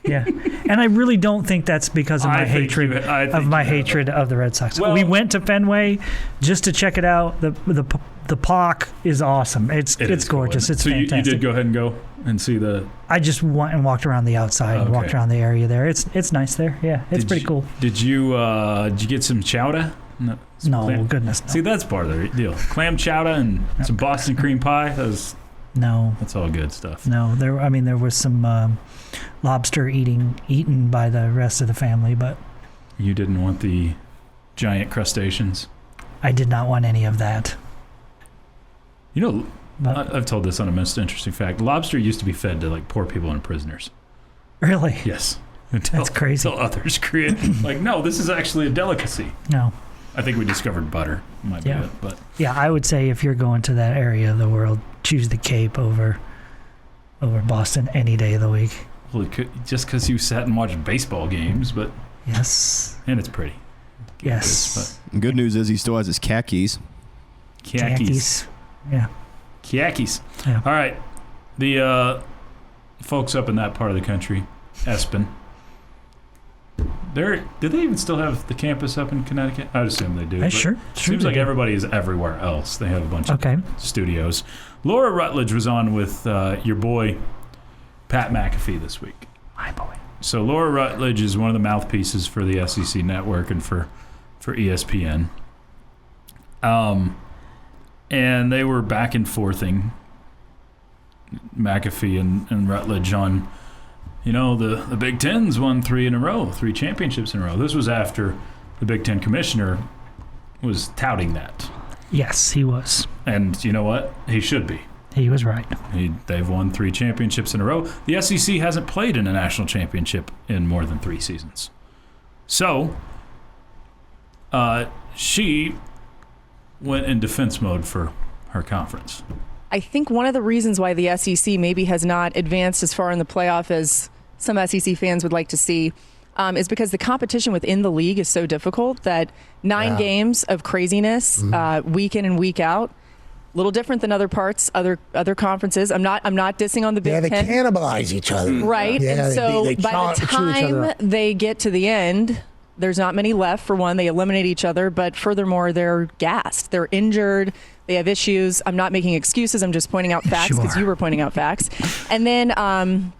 Yeah. And I really don't think that's because of my hatred of the Red Sox. Well, we went to Fenway just to check it out. The park is awesome. It's gorgeous. Cool, it's fantastic. You did go ahead and go and see the... I just went and walked around the outside and walked around the area there. It's nice there. Yeah, it's pretty cool. Did you get some chowder? No, goodness no. See, that's part of the deal. Clam chowder and some Boston cream pie. That's all good stuff. No, there was some lobster eaten by the rest of the family, but you didn't want the giant crustaceans. I did not want any of that. I've told this on a most interesting fact. Lobster used to be fed to poor people and prisoners. Really? Yes. That's crazy. Until others create no, this is actually a delicacy. No. I think we discovered butter. Might be it, but yeah, I would say if you're going to that area of the world, choose the Cape over Boston any day of the week. Well, just because you sat and watched baseball games, but yes, and it's pretty. Yes. But good news is he still has his khakis. Khakis. Yeah. Khakis. Yeah. All right. The folks up in that part of the country, Espen. Do they even still have the campus up in Connecticut? I'd assume they do. Sure. Seems like everybody is everywhere else. They have a bunch of studios. Laura Rutledge was on with your boy, Pat McAfee, this week. My boy. So Laura Rutledge is one of the mouthpieces for the SEC network and for ESPN. And they were back and forthing, McAfee and Rutledge, on, the Big Ten's won 3 championships in a row. This was after the Big Ten commissioner was touting that. Yes, he was. And you know what? He should be. He was right. They've won 3 championships in a row. The SEC hasn't played in a national championship in more than 3 seasons. So, she went in defense mode for her conference. I think one of the reasons why the SEC maybe has not advanced as far in the playoff as some SEC fans would like to see is because the competition within the league is so difficult that 9 games of craziness week in and week out, a little different than other parts, other conferences. I'm not dissing on the Big Ten. Yeah, they cannibalize each other. Right. Yeah, and so they by the time they get to the end, there's not many left. For one, they eliminate each other, but furthermore, they're gassed. They're injured. They have issues. I'm not making excuses. I'm just pointing out facts because you were pointing out facts. And then...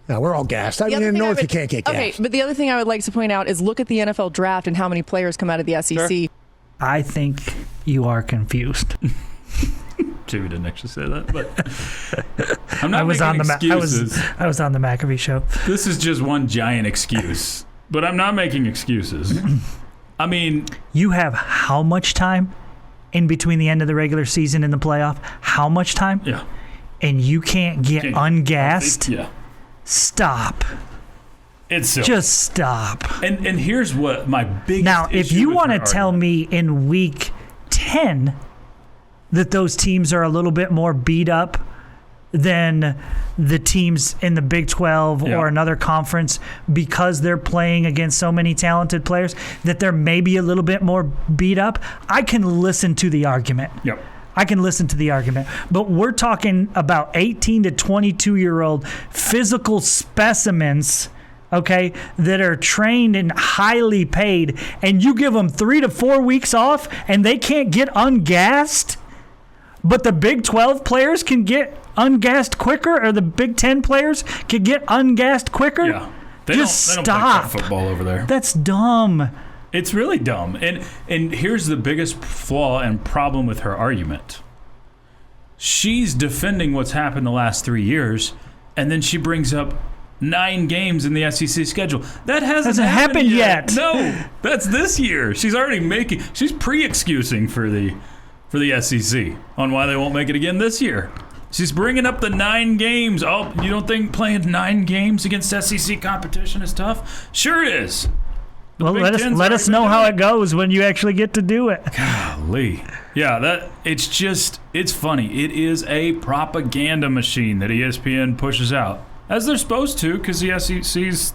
no, we're all gassed. I mean, in the North, you can't get gassed. Okay, but the other thing I would like to point out is look at the NFL draft and how many players come out of the SEC. Sure. I think you are confused. Jamie didn't actually say that, but I'm not making excuses. I was on the McAfee show. This is just one giant excuse, but I'm not making excuses. I mean... You have how much time in between the end of the regular season and the playoff? How much time? Yeah. And you can't get ungassed? Yeah. Stop. It's silly. Just stop. And here's what my biggest Now, if you want to tell me in week 10 that those teams are a little bit more beat up than the teams in the Big 12 or another conference because they're playing against so many talented players that they're maybe a little bit more beat up. I can listen to the argument. Yep. I can listen to the argument. But we're talking about 18 to 22-year-old physical specimens, okay, that are trained and highly paid, and you give them 3 to 4 weeks off and they can't get ungassed, but the Big 12 players can get ungassed quicker, or the Big 10 players can get ungassed quicker? Yeah. They Just don't stop. play football over there. That's dumb. It's really dumb. And here's the biggest flaw and problem with her argument. She's defending what's happened the last 3 years, and then she brings up 9 games in the SEC schedule. That hasn't happened yet. No, that's this year. She's already she's pre-excusing for the SEC on why they won't make it again this year. She's bringing up the 9 games. Oh, you don't think playing 9 games against SEC competition is tough? Sure it is. Well, let us know how it goes when you actually get to do it. Golly. Yeah, it's funny. It is a propaganda machine that ESPN pushes out, as they're supposed to, because the SEC's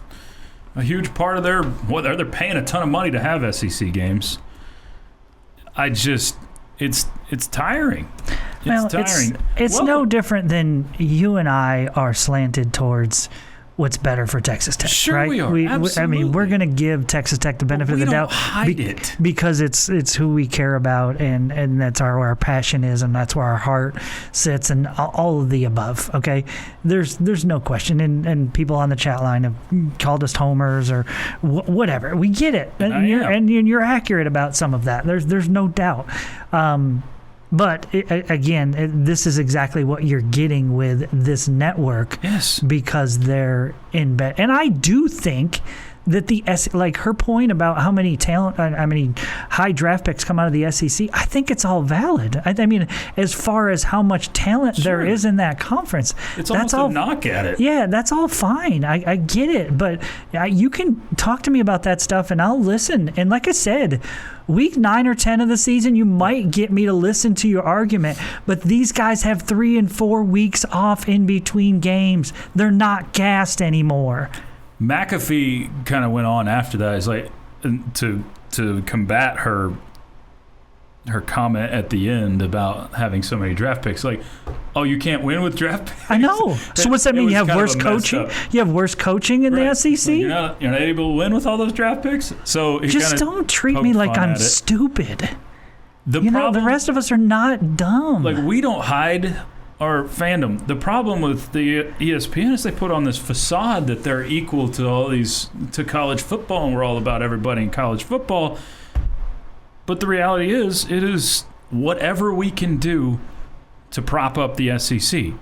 a huge part of they're paying a ton of money to have SEC games. It's tiring. It's no different than you and I are slanted towards what's better for Texas Tech. Sure, right? we are. Absolutely. I mean, we're going to give Texas Tech the benefit of the doubt because it's who we care about, and that's where our passion is, and that's where our heart sits, and all of the above. Okay, there's no question, and people on the chat line have called us homers or whatever. We get it, and you're accurate about some of that. There's no doubt. But again, this is exactly what you're getting with this network. Yes. Because they're in bed. And I do think that like her point about how many high draft picks come out of the SEC, I think it's all valid. I mean, as far as how much talent there is in that conference, it's almost a knock at it. Yeah, that's all fine. I get it, but you can talk to me about that stuff, and I'll listen. And like I said, week 9 or 10 of the season, you might get me to listen to your argument, but these guys have 3 and 4 weeks off in between games. They're not gassed anymore. McAfee kind of went on after that. It's like to combat her comment at the end about having so many draft picks. Like, oh, you can't win with draft picks? I know. So what's that mean? You have worse coaching? You have worse coaching in the SEC? Like you're not able to win with all those draft picks? So just don't treat me like I'm stupid. The rest of us are not dumb. Like, we don't hide our fandom. The problem with the ESPN is they put on this facade that they're equal to college football, and we're all about everybody in college football. But the reality is, it is whatever we can do to prop up the SEC.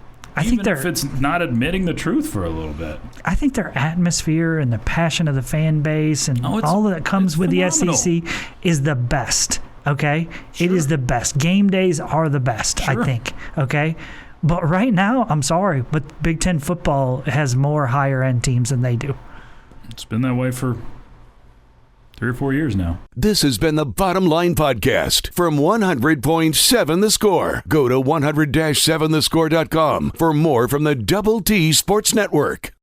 Even if it's not admitting the truth for a little bit. I think their atmosphere and the passion of the fan base and all that comes with phenomenal. The SEC is the best. Okay? Sure. It is the best. Game days are the best, sure. I think. Okay? But right now, I'm sorry, but Big Ten football has more higher-end teams than they do. It's been that way for 3 or 4 years now. This has been the Bottom Line Podcast from 100.7 The Score. Go to 100-7thescore.com for more from the Double T Sports Network.